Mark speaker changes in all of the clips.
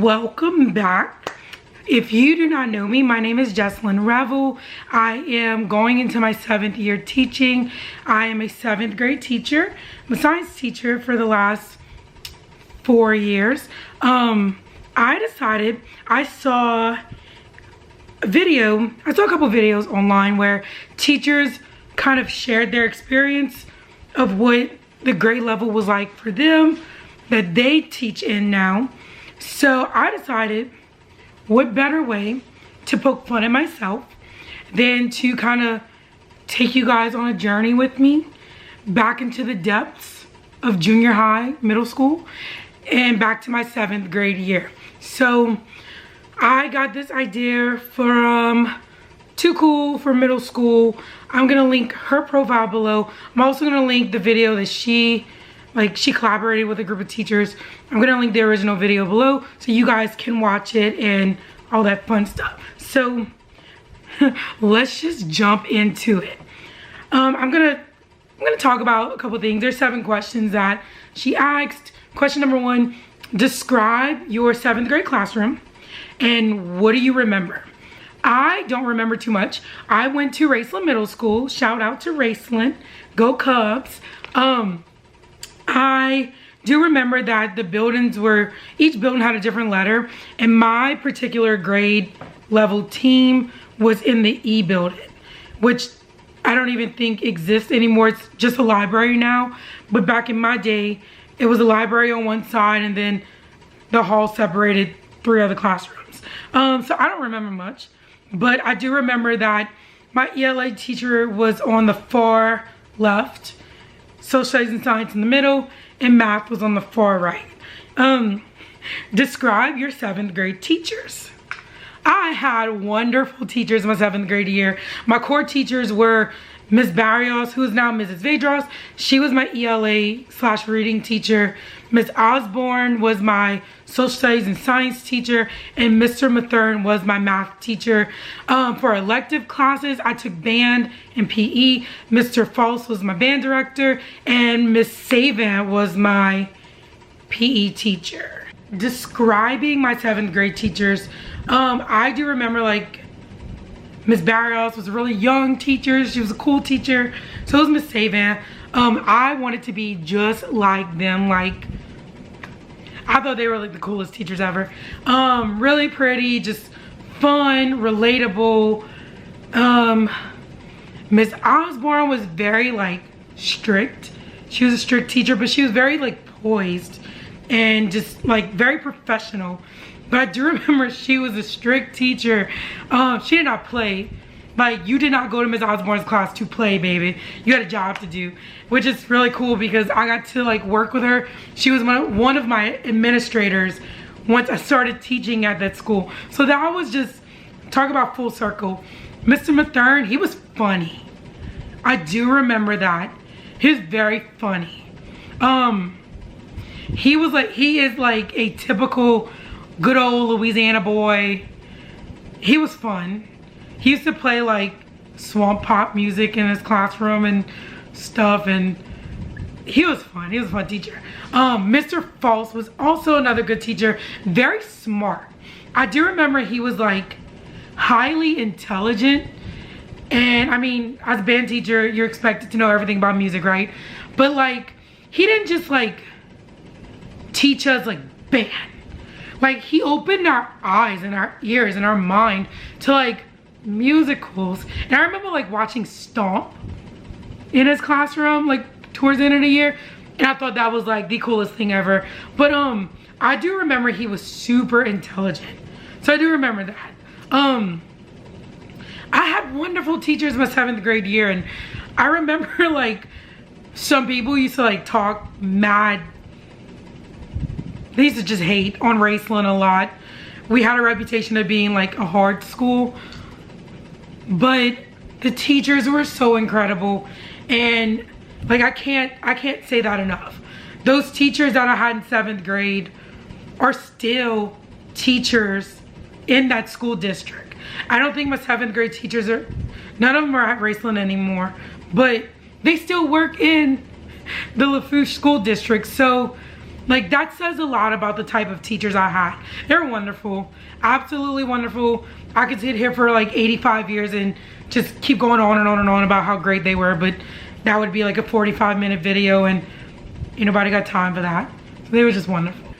Speaker 1: Welcome back. If you do not know me, my name is Jesslyn Revel. I am going into my 7th year teaching. I am a 7th grade teacher. I'm a science teacher for the last 4 years. I saw a couple videos online where teachers kind of shared their experience of what the grade level was like for them that they teach in now. So I decided, what better way to poke fun at myself than to kind of take you guys on a journey with me back into the depths of junior high, middle school, and back to my 7th grade year. So I got this idea from Too Cool for middle school. I'm gonna link her profile below. I'm also gonna link the video that she collaborated with a group of teachers. I'm gonna link the original video below so you guys can watch it and all that fun stuff. So let's just jump into it. I'm gonna talk about a couple things. There's 7 questions that she asked. Question number 1, describe your 7th grade classroom and what do you remember? I don't remember too much. I went to Raceland Middle School. Shout out to Raceland. Go Cubs. I do remember that the buildings each building had a different letter, and my particular grade level team was in the E building, which I don't even think exists anymore. It's just a library now, but back in my day, it was a library on one side and then the hall separated 3 other classrooms. So I don't remember much, but I do remember that my ELA teacher was on the far left, social studies and science in the middle, and math was on the far right. Describe your 7th grade teachers. I had wonderful teachers in my 7th grade year. My core teachers were Miss Barrios, who is now Mrs. Vedros. She was my ELA/reading teacher. Miss Osborne was my social studies and science teacher, and Mr. Mathern was my math teacher. For elective classes, I took band and PE. Mr. False was my band director, and Miss Savan was my PE teacher. Describing my 7th grade teachers, I do remember Miss Barrios was a really young teacher. She was a cool teacher. So was Miss Savan. I wanted to be just like them. I thought they were the coolest teachers ever. Really pretty, just fun, relatable. Miss Osborne was very strict. She was a strict teacher, but she was very poised and just very professional. But I do remember she was a strict teacher. She did not play. You did not go to Miss Osborne's class to play, baby. You had a job to do, which is really cool because I got to work with her. She was one of my administrators once I started teaching at that school. So that was just, talk about full circle. Mr. Mathern, he was funny. I do remember that. He was very funny. He is a typical good old Louisiana boy. He was fun. He used to play swamp pop music in his classroom and stuff, and he was fun. He was a fun teacher. Mr. False was also another good teacher, very smart. I do remember he was highly intelligent, and I mean, as a band teacher, you're expected to know everything about music, right? But he didn't just teach us band. He opened our eyes and our ears and our mind to musicals. And I remember watching Stomp in his classroom towards the end of the year, and I thought that was the coolest thing ever. But I do remember he was super intelligent. So I do remember that. I had wonderful teachers in my 7th grade year, and I remember some people used to talk mad. They used to just hate on Raceland a lot. We had a reputation of being a hard school, but the teachers were so incredible, and I can't say that enough. Those teachers that I had in 7th grade are still teachers in that school district. I don't think my 7th grade teachers none of them are at Raceland anymore, but they still work in the Lafourche school district. So Like, that says a lot about the type of teachers I had. They're wonderful, absolutely wonderful. I could sit here for like 85 years and just keep going on and on and on about how great they were, but that would be like a 45-minute video and ain't nobody got time for that. So they were just wonderful.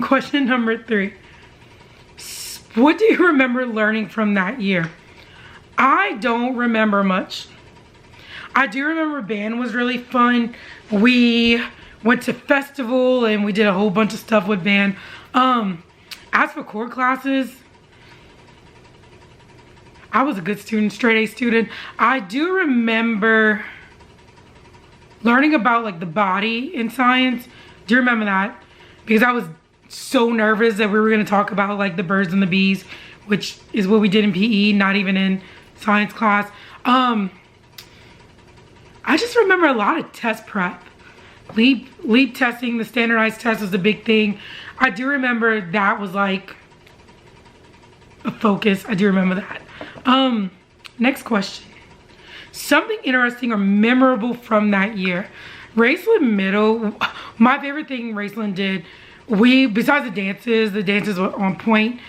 Speaker 1: Question number 3. What do you remember learning from that year? I don't remember much. I do remember band was really fun. We went to festival and we did a whole bunch of stuff with band. As for core classes, I was a good student, straight A student. I do remember learning about like the body in science. Do you remember that? Because I was so nervous that we were gonna talk about like the birds and the bees, which is what we did in PE, not even in science class. I just remember a lot of test prep. Leap testing, the standardized test was a big thing. I do remember that was like a focus. I do remember that. Next question. Something interesting or memorable from that year. Raceland Middle, my favorite thing Raceland did, besides the dances were on point.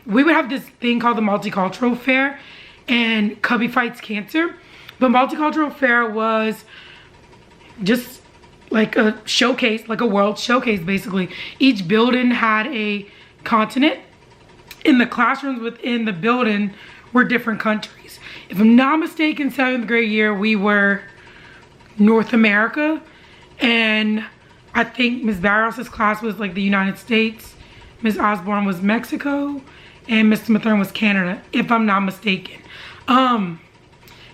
Speaker 1: We would have this thing called the Multicultural Fair and Cubby Fights Cancer. But Multicultural Fair was just like a showcase, like a world showcase basically. Each building had a continent. In the classrooms within the building were different countries. If I'm not mistaken, 7th grade year, we were North America. And I think Ms. Barros's class was like the United States. Ms. Osborne was Mexico. And Mr. Mathern was Canada, if I'm not mistaken.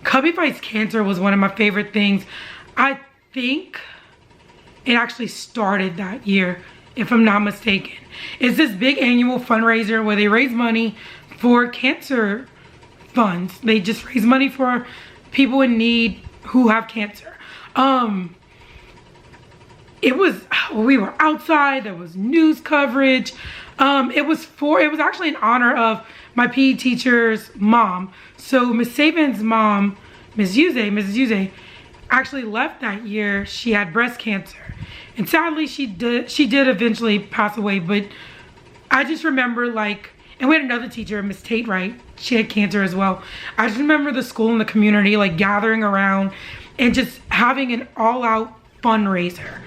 Speaker 1: Cubby Fights Cancer was one of my favorite things. I think it actually started that year, if I'm not mistaken. It's this big annual fundraiser where they raise money for cancer funds. They just raise money for people in need who have cancer. We were outside, there was news coverage. It was actually in honor of my PE teacher's mom. So Miss Saban's mom, Mrs. Yuze, actually left that year. She had breast cancer. And sadly, she did eventually pass away, but I just remember like, and we had another teacher, Miss Tate Wright, she had cancer as well. I just remember the school and the community like gathering around and just having an all-out fundraiser.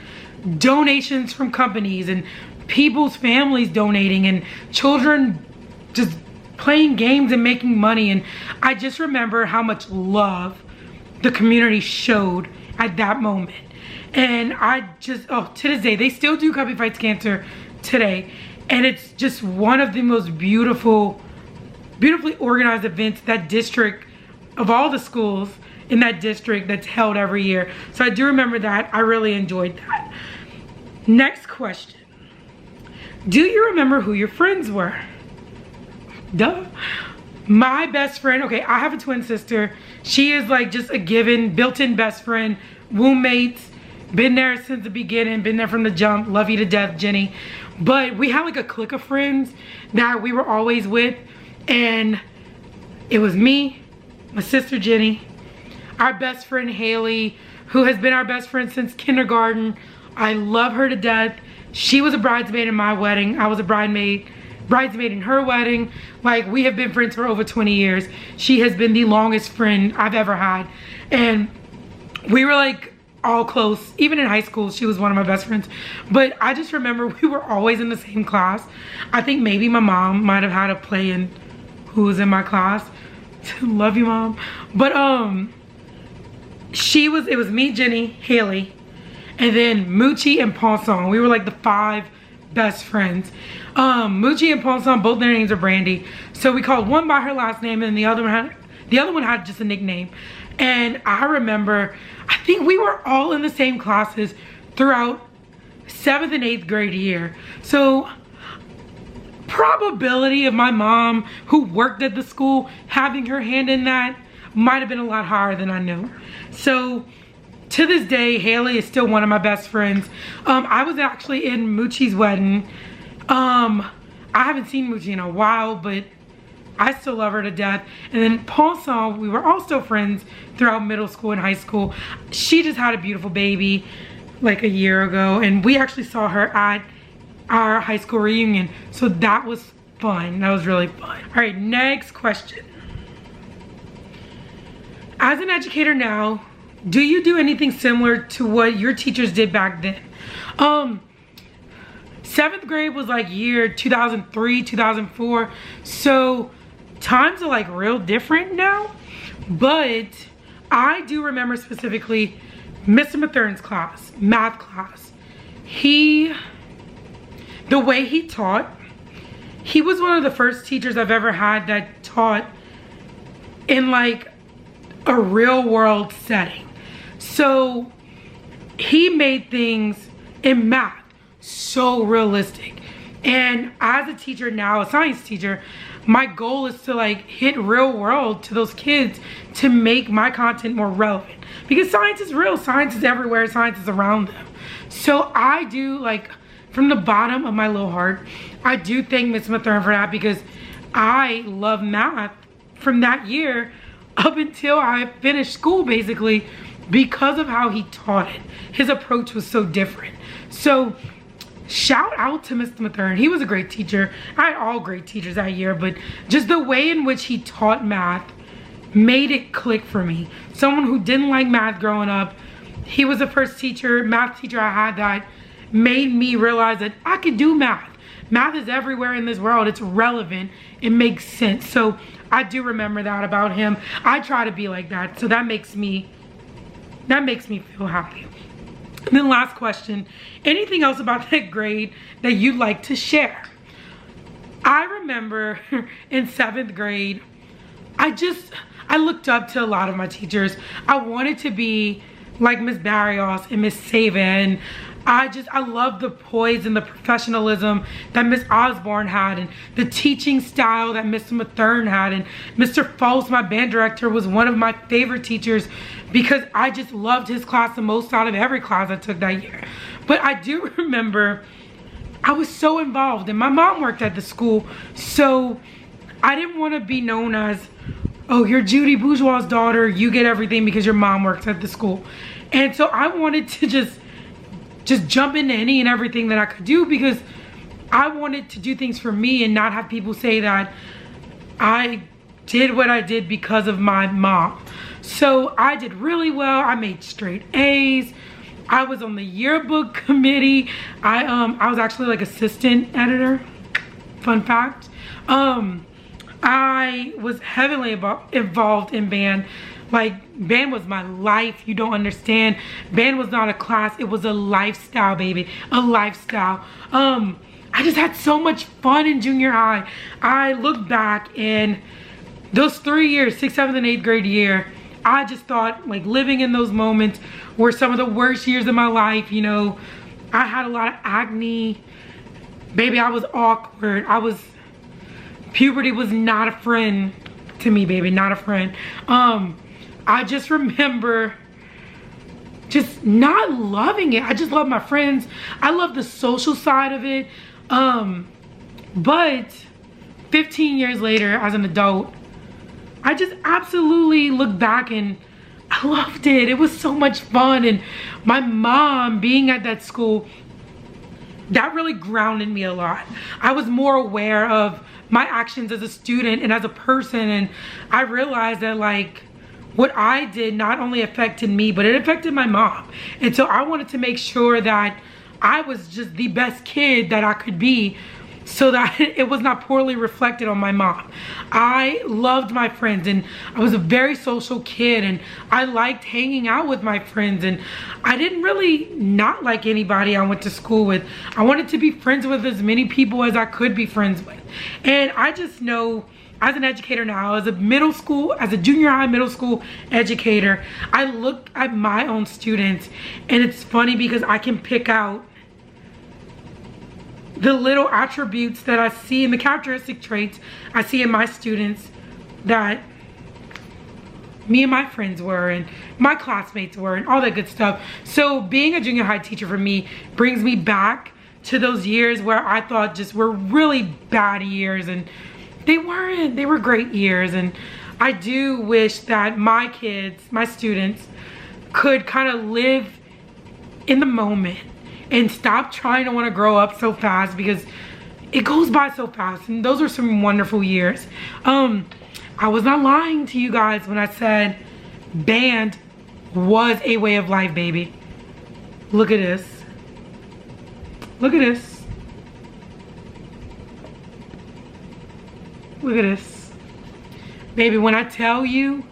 Speaker 1: Donations from companies and people's families donating and children just playing games and making money. And I just remember how much love the community showed at that moment. And I just, to this day, they still do Cubby Fights Cancer today. And it's just one of the most beautifully organized events that district, of all the schools in that district, that's held every year. So I do remember that. I really enjoyed that. Next question. Do you remember who your friends were? Duh. My best friend, okay, I have a twin sister. She is like just a given, built-in best friend, womb mates. Been there since the beginning, been there from the jump. Love you to death, Jenny. But we had like a clique of friends that we were always with. And it was me, my sister Jenny, our best friend Haley, who has been our best friend since kindergarten. I love her to death. She was a bridesmaid in my wedding. I was a bridesmaid in her wedding. Like, we have been friends for over 20 years. She has been the longest friend I've ever had. And we were like all close. Even in high school, she was one of my best friends. But I just remember we were always in the same class. I think maybe my mom might have had a play in who was in my class. Love you, Mom. But it was me, Jenny, Haley, and then Moochie and Paulson. We were like the 5 best friends. Moochie and Paulson, both their names are Brandy. So we called one by her last name and the other one had just a nickname. And I remember, I think we were all in the same classes throughout 7th and 8th grade year. So probability of my mom, who worked at the school, having her hand in that might have been a lot higher than I knew. So to this day, Haley is still one of my best friends. I was actually in Moochie's wedding. I haven't seen Moochie in a while, but I still love her to death. And then Paulson, we were all still friends throughout middle school and high school. She just had a beautiful baby. like a year ago, and we actually saw her at our high school reunion. So that was fun. That was really fun. All right, next question. As an educator now, do you do anything similar to what your teachers did back then? 7th grade was like year 2003, 2004. So times are like real different now. But I do remember specifically Mr. Mathern's class, math class. The way he taught, he was one of the first teachers I've ever had that taught in like a real world setting. So he made things in math so realistic. And as a teacher now, a science teacher, my goal is to like hit real world to those kids to make my content more relevant. Because science is real, science is everywhere, science is around them. So I do, like, from the bottom of my little heart, I do thank Ms. Mathern for that, because I love math from that year up until I finished school, basically, because of how he taught it. His approach was so different. So shout out to Mr. Mathern. He was a great teacher. I had all great teachers that year, but just the way in which he taught math made it click for me. Someone who didn't like math growing up, he was the first math teacher I had that made me realize that I could do math. Math is everywhere in this world. It's relevant. It makes sense. So I do remember that about him. I try to be like that. So that makes me feel happy. And then last question, anything else about that grade that you'd like to share? I remember in 7th grade, I looked up to a lot of my teachers. I wanted to be like Miss Barrios and Miss Saban. I love the poise and the professionalism that Miss Osborne had, and the teaching style that Mr. Mathern had. And Mr. False, my band director, was one of my favorite teachers because I just loved his class the most out of every class I took that year. But I do remember I was so involved, and my mom worked at the school, so I didn't want to be known as, oh, you're Judy Bourgeois' daughter, you get everything because your mom works at the school. And so I wanted to just jump into any and everything that I could do, because I wanted to do things for me and not have people say that I did what I did because of my mom. So I did really well. I made straight A's. I was on the yearbook committee. I was actually like assistant editor. Fun fact. I was heavily involved in band. Like, band was my life. You don't understand. Band was not a class. It was a lifestyle, baby. A lifestyle. I just had so much fun in junior high. I look back, and those 3 years, 6th, 7th, and 8th grade year, I just thought, like, living in those moments were some of the worst years of my life. You know, I had a lot of acne. Baby, I was awkward. Puberty was not a friend to me, baby. Not a friend. I just remember just not loving it. I just love my friends. I love the social side of it. But 15 years later, as an adult, I just absolutely look back and I loved it. It was so much fun. And my mom being at that school, that really grounded me a lot. I was more aware of my actions as a student and as a person, and I realized that, like, what I did not only affected me, but it affected my mom. And so I wanted to make sure that I was just the best kid that I could be, so that it was not poorly reflected on my mom. I loved my friends, and I was a very social kid, and I liked hanging out with my friends, and I didn't really not like anybody I went to school with. I wanted to be friends with as many people as I could be friends with. And I just know, as an educator now, as a junior high, middle school educator, I look at my own students, and it's funny because I can pick out the little attributes that I see in the characteristic traits I see in my students that me and my friends were, and my classmates were, and all that good stuff. So being a junior high teacher for me brings me back to those years where I thought just were really bad years, and they weren't. They were great years. And I do wish that my kids, my students, could kind of live in the moment and stop trying to want to grow up so fast, because it goes by so fast. And those are some wonderful years. I was not lying to you guys when I said band was a way of life, baby. Look at this. Look at this. Look at this. Baby, when I tell you,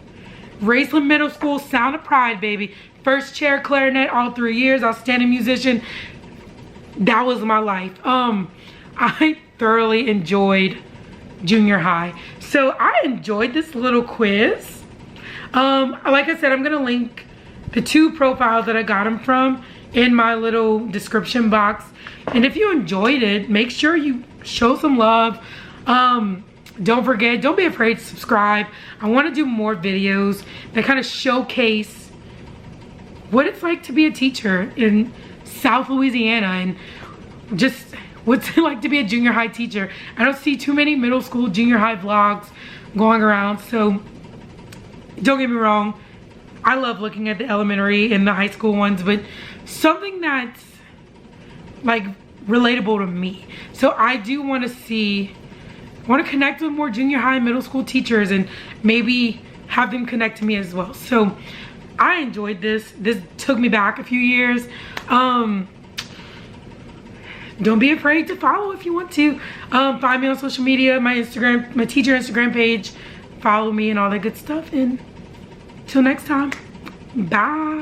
Speaker 1: Raceland Middle School, Sound of Pride, baby. First chair clarinet all 3 years, outstanding musician. That was my life. I thoroughly enjoyed junior high. So I enjoyed this little quiz. Like I said, I'm gonna link the 2 profiles that I got them from in my little description box. And if you enjoyed it, make sure you show some love. Don't forget, don't be afraid to subscribe. I want to do more videos that kind of showcase what it's like to be a teacher in South Louisiana, and just what's it like to be a junior high teacher. I don't see too many middle school, junior high vlogs going around, so don't get me wrong, I love looking at the elementary and the high school ones, but something that's like relatable to me. So I do want to connect with more junior high and middle school teachers, and maybe have them connect to me as well. So I enjoyed this. This took me back a few years. Don't be afraid to follow if you want to. Find me on social media, my Instagram, my teacher Instagram page. Follow me and all that good stuff. And till next time, bye.